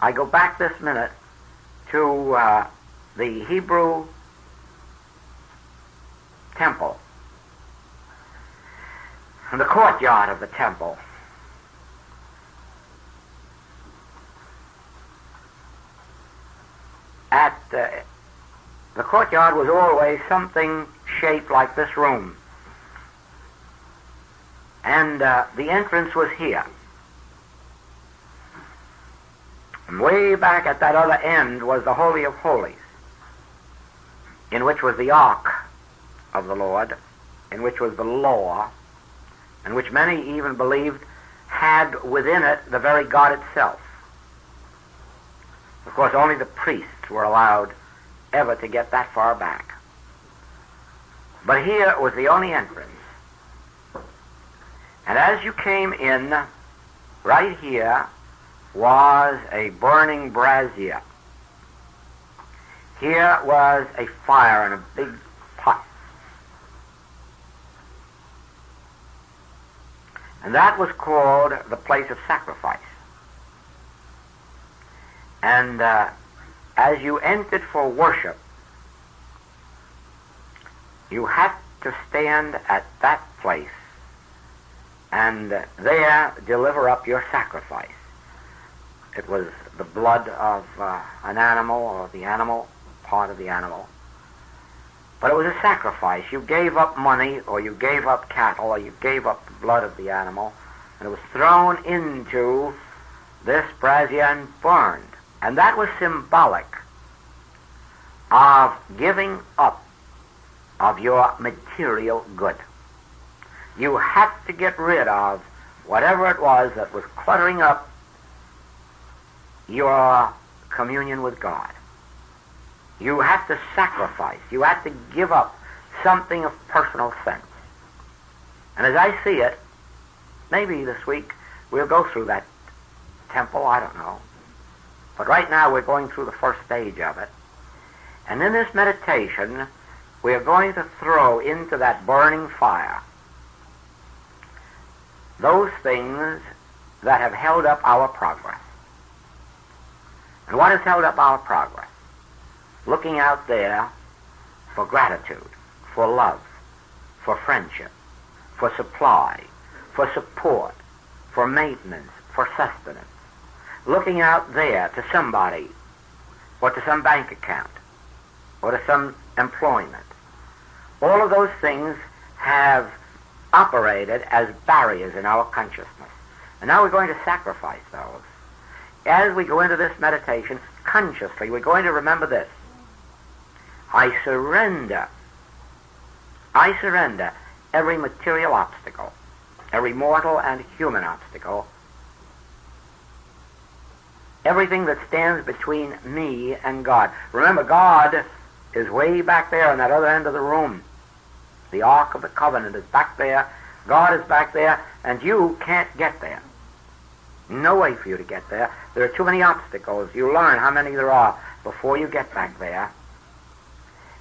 I go back this minute to the Hebrew temple, and the courtyard of the temple. The courtyard was always something shaped like this room, and the entrance was here. And way back at that other end was the Holy of Holies, in which was the Ark of the Lord, in which was the law, and which many even believed had within it the very God itself. Of course, only the priests were allowed ever to get that far back. But here was the only entrance. And as you came in, right here was a burning brazier. Here was a fire in a big pot. And that was called the place of sacrifice. And as you entered for worship, you had to stand at that place and there deliver up your sacrifice. It was the blood of an animal, or the animal, part of the animal. But it was a sacrifice. You gave up money, or you gave up cattle, or you gave up the blood of the animal, and it was thrown into this brazier and burned. And that was symbolic of giving up of your material good. You had to get rid of whatever it was that was cluttering up your communion with God. You had to sacrifice. You had to give up something of personal sense. And as I see it, maybe this week we'll go through that temple, I don't know. But right now we're going through the first stage of it. And in this meditation, we are going to throw into that burning fire those things that have held up our progress. And what has held up our progress? Looking out there for gratitude, for love, for friendship, for supply, for support, for maintenance, for sustenance. Looking out there to somebody, or to some bank account, or to some employment. All of those things have operated as barriers in our consciousness. And now we're going to sacrifice those. As we go into this meditation, consciously, we're going to remember this. I surrender every material obstacle, every mortal and human obstacle, everything that stands between me and God. Remember, God is way back there on that other end of the room. The Ark of the Covenant is back there. God is back there, and you can't get there. No way for you to get there. There are too many obstacles. You learn how many there are before you get back there.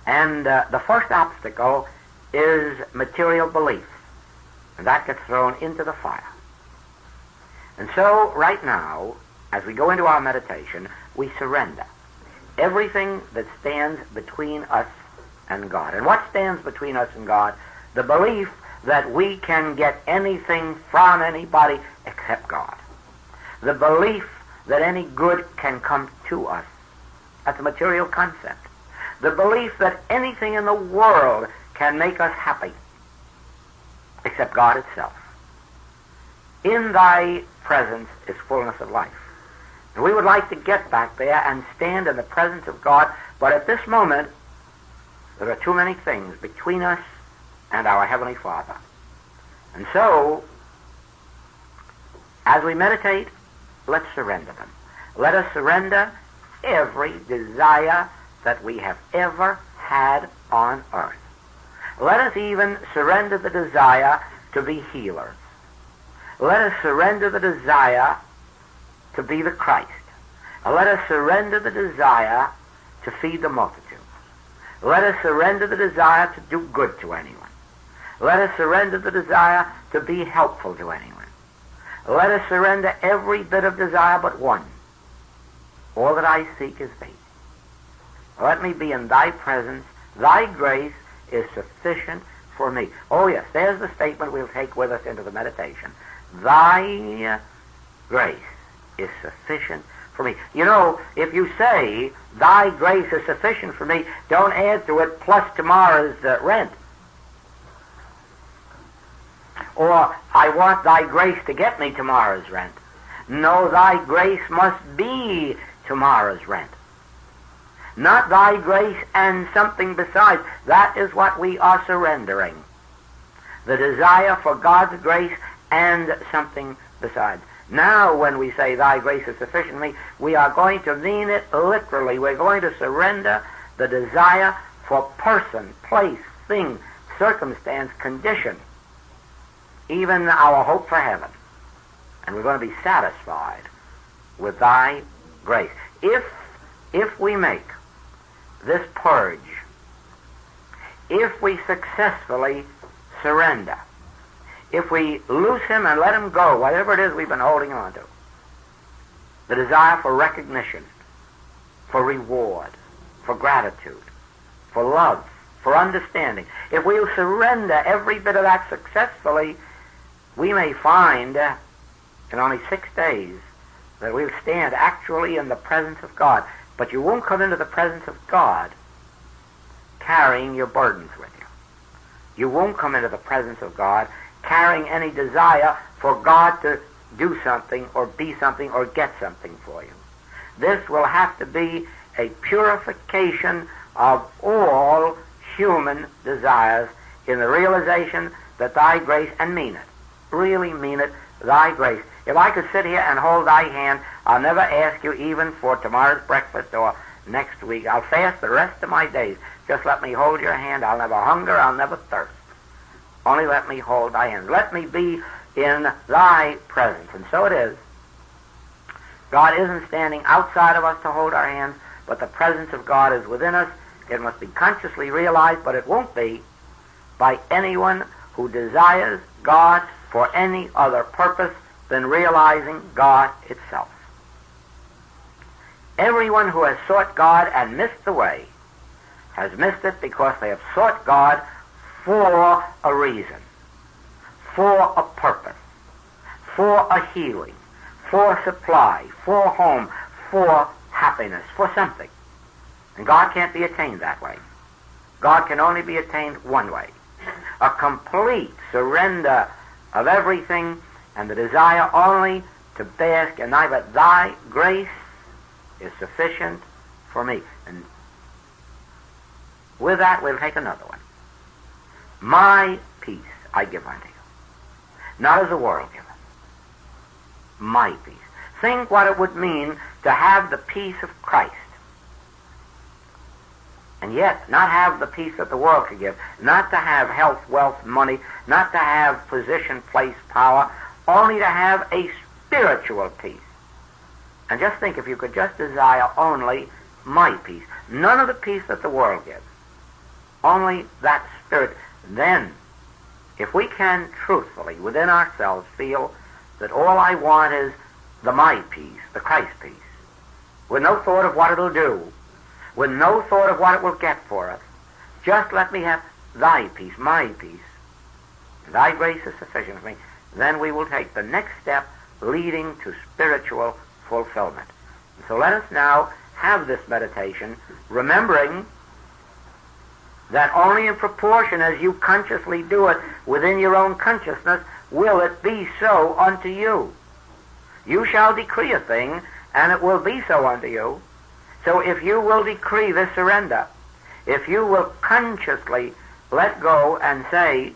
And the first obstacle is material belief. And that gets thrown into the fire. And so, right now, as we go into our meditation, we surrender everything that stands between us and God. And what stands between us and God? The belief that we can get anything from anybody except God. The belief that any good can come to us. That's a material concept. The belief that anything in the world can make us happy except God itself. In thy presence is fullness of life. And we would like to get back there and stand in the presence of God, but at this moment, there are too many things between us and our Heavenly Father. And so, as we meditate, let's surrender them. Let us surrender every desire that we have ever had on earth. Let us even surrender the desire to be healers. Let us surrender the desire to be the Christ. Let us surrender the desire to feed the multitude. Let us surrender the desire to do good to anyone. Let us surrender the desire to be helpful to anyone. Let us surrender every bit of desire but one. All that I seek is thee. Let me be in thy presence. Thy grace is sufficient for me. Oh yes, there's the statement we'll take with us into the meditation. Thy grace is sufficient for me. You know, if you say, thy grace is sufficient for me, don't add to it plus tomorrow's rent. Or, I want thy grace to get me tomorrow's rent. No, thy grace must be tomorrow's rent. Not thy grace and something besides. That is what we are surrendering. The desire for God's grace and something besides. Now, when we say thy grace is sufficient for me, we are going to mean it literally. We're going to surrender the desire for person, place, thing, circumstance, condition, even our hope for heaven. And we're going to be satisfied with thy grace. If we make this purge, if we successfully surrender, if we loose him and let him go, whatever it is we've been holding on to, the desire for recognition, for reward, for gratitude, for love, for understanding, if we'll surrender every bit of that successfully, we may find in only 6 days that we'll stand actually in the presence of God. But you won't come into the presence of God carrying your burdens with you. You won't come into the presence of God carrying any desire for God to do something or be something or get something for you. This will have to be a purification of all human desires in the realization that thy grace, and mean it, really mean it, thy grace. If I could sit here and hold thy hand, I'll never ask you even for tomorrow's breakfast or next week. I'll fast the rest of my days. Just let me hold your hand. I'll never hunger. I'll never thirst. Only let me hold thy hand. Let me be in thy presence. And so it is. God isn't standing outside of us to hold our hands, but the presence of God is within us. It must be consciously realized, but it won't be by anyone who desires God for any other purpose than realizing God itself. Everyone who has sought God and missed the way has missed it because they have sought God for a reason, for a purpose, for a healing, for supply, for home, for happiness, for something. And God can't be attained that way. God can only be attained one way. A complete surrender of everything and the desire only to bask in thy, but thy grace is sufficient for me. And with that, we'll take another one. My peace I give unto you, not as the world giveth. My peace. Think what it would mean to have the peace of Christ, and yet not have the peace that the world could give, not to have health, wealth, money, not to have position, place, power, only to have a spiritual peace. And just think if you could just desire only my peace, none of the peace that the world gives, only that spirit. Then, if we can truthfully within ourselves feel that all I want is the my peace, the Christ peace, with no thought of what it'll do, with no thought of what it will get for us, just let me have thy peace, my peace, thy grace is sufficient for me, then we will take the next step leading to spiritual fulfillment. And so let us now have this meditation, remembering that only in proportion as you consciously do it within your own consciousness will it be so unto you. You shall decree a thing, and it will be so unto you. So if you will decree this surrender, if you will consciously let go and say,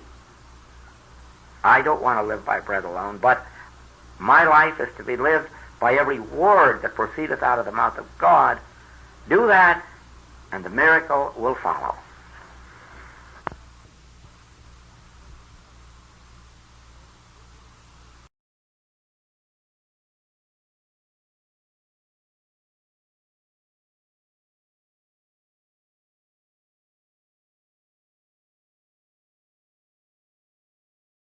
I don't want to live by bread alone, but my life is to be lived by every word that proceedeth out of the mouth of God, do that, and the miracle will follow.